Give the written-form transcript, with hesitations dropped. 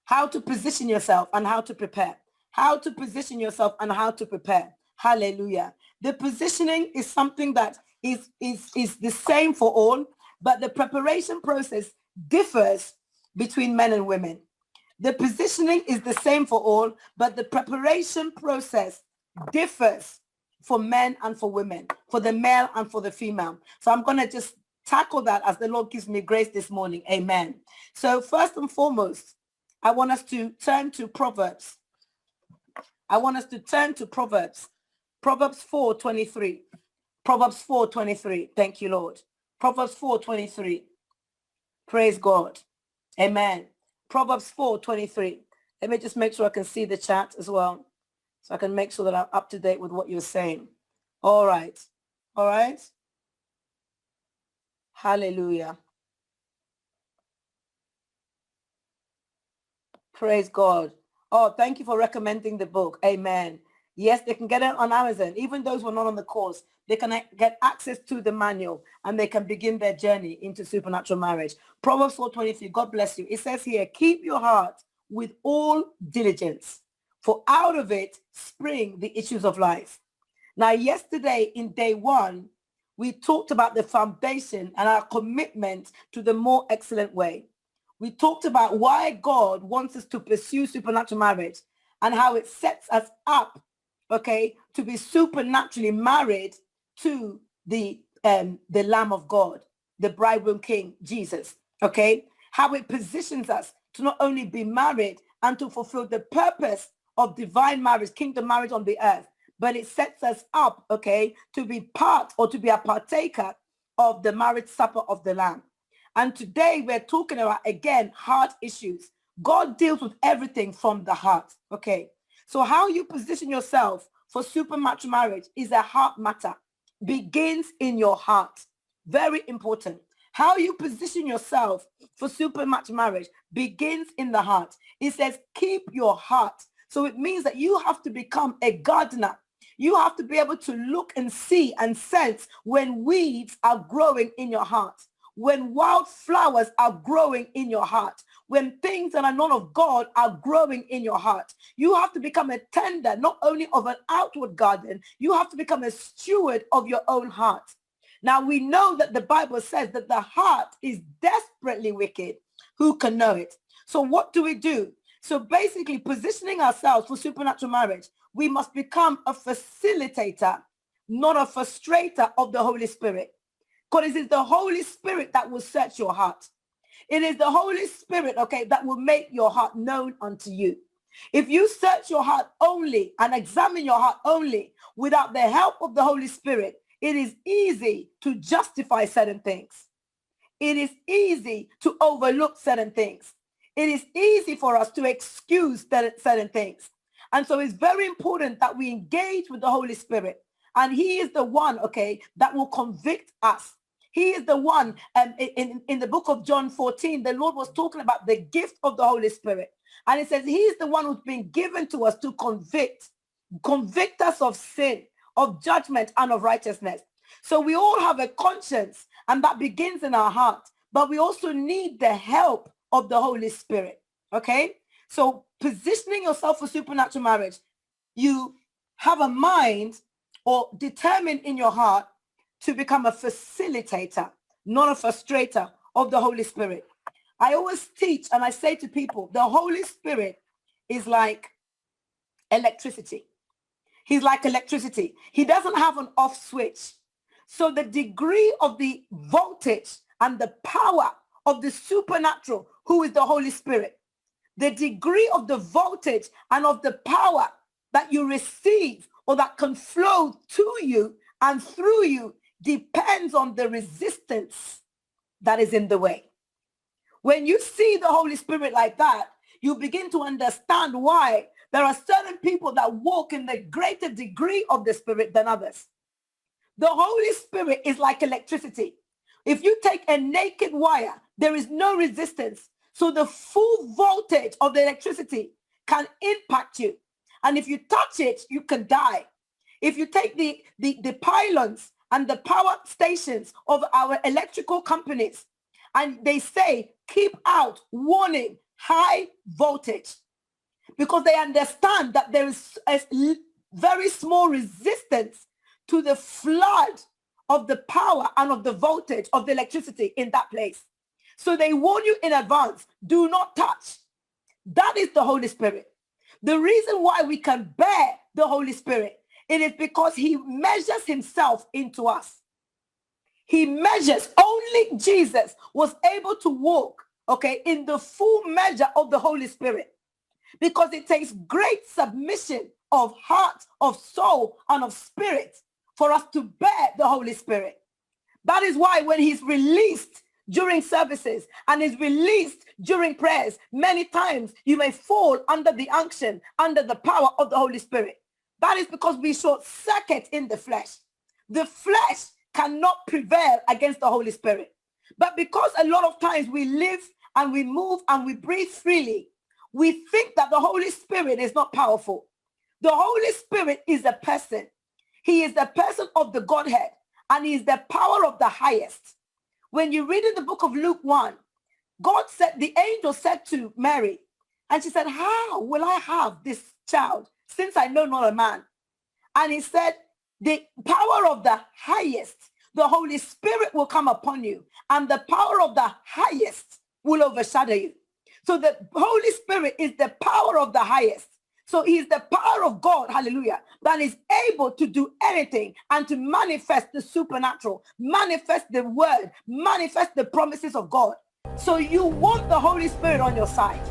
How to position yourself and how to prepare. How to position yourself and how to prepare. Hallelujah. The positioning is something that is the same for all, but the preparation process differs between men and women. The positioning is the same for all, but the preparation process differs for men and for women, for the male and for the female. So I'm going to just tackle that as the Lord gives me grace this morning. Amen. So first and foremost, I want us to turn to Proverbs. Proverbs 4:23. Proverbs 4:23. Thank you, Lord. Proverbs 4:23. Praise God. Amen. Proverbs 4:23. Let me just make sure I can see the chat as well, so I can make sure that I'm up to date with what you're saying. All right. All right. Hallelujah. Praise God. Oh, thank you for recommending the book. Amen. Yes, they can get it on Amazon. Even those who are not on the course, they can get access to the manual and they can begin their journey into supernatural marriage. Proverbs 4:23. God bless you. It says here, keep your heart with all diligence, for out of it spring the issues of life. Now, yesterday in day one, we talked about the foundation and our commitment to the more excellent way. We talked about why God wants us to pursue supernatural marriage and how it sets us up, okay, to be supernaturally married to the Lamb of God, the bridegroom king, Jesus, okay? How it positions us to not only be married and to fulfill the purpose of divine marriage, kingdom marriage on the earth, but it sets us up, okay, to be part or to be a partaker of the marriage supper of the Lamb. And today we're talking about, again, heart issues. God deals with everything from the heart, okay? So how you position yourself for supernatural marriage is a heart matter. Begins in your heart. Very important. How you position yourself for supernatural marriage begins in the heart. It says, keep your heart. So it means that you have to become a gardener. You have to be able to look and see and sense when weeds are growing in your heart, when wildflowers are growing in your heart, when things that are not of God are growing in your heart. You have to become a tender, not only of an outward garden, you have to become a steward of your own heart. Now, we know that the Bible says that the heart is desperately wicked. Who can know it? So what do? So basically, positioning ourselves for supernatural marriage, we must become a facilitator, not a frustrator of the Holy Spirit. Because it is the Holy Spirit that will search your heart. It is the Holy Spirit, okay, that will make your heart known unto you. If you search your heart only and examine your heart only without the help of the Holy Spirit, it is easy to justify certain things. It is easy to overlook certain things. It is easy for us to excuse certain things. And so it's very important that we engage with the Holy Spirit. And he is the one, okay, that will convict us. He is the one, in the book of John 14, the Lord was talking about the gift of the Holy Spirit. And it says he is the one who's been given to us to convict us of sin, of judgment, and of righteousness. So we all have a conscience, and that begins in our heart. But we also need the help of the Holy Spirit, okay? So positioning yourself for supernatural marriage, you have a mind or determine in your heart to become a facilitator, not a frustrator of the Holy Spirit. I always teach and I say to people, the Holy Spirit is like electricity. He's like electricity. He doesn't have an off switch. So the degree of the voltage and the power of the supernatural, who is the Holy Spirit, the degree of the voltage and of the power that you receive or that can flow to you and through you depends on the resistance that is in the way. When you see the Holy Spirit like that, you begin to understand why there are certain people that walk in the greater degree of the Spirit than others. The Holy Spirit is like electricity. If you take a naked wire, there is no resistance. So the full voltage of the electricity can impact you. And if you touch it, you can die. If you take the pylons and the power stations of our electrical companies, and they say, keep out, warning, high voltage, because they understand that there is a very small resistance to the flood of the power and of the voltage of the electricity in that place. So they warn you in advance, do not touch. That is the Holy Spirit. The reason why we can bear the Holy Spirit, it is because he measures himself into us. He measures. Only Jesus was able to walk, okay, in the full measure of the Holy Spirit, because it takes great submission of heart, of soul, and of spirit for us to bear the Holy Spirit. That is why when he's released during services and is released during prayers, many times you may fall under the unction, under the power of the Holy Spirit. That is because we short circuit in the flesh. The flesh cannot prevail against the Holy Spirit. But because a lot of times we live and we move and we breathe freely, we think that the Holy Spirit is not powerful. The Holy Spirit is a person. He is the person of the Godhead, and he is the power of the highest. When you read in the book of Luke 1, God said, the angel said to Mary, and she said, how will I have this child since I know not a man? And he said, the power of the highest, the Holy Spirit will come upon you, and the power of the highest will overshadow you. So the Holy Spirit is the power of the highest. So he is the power of God, hallelujah, that is able to do anything and to manifest the supernatural, manifest the word, manifest the promises of God. So you want the Holy Spirit on your side.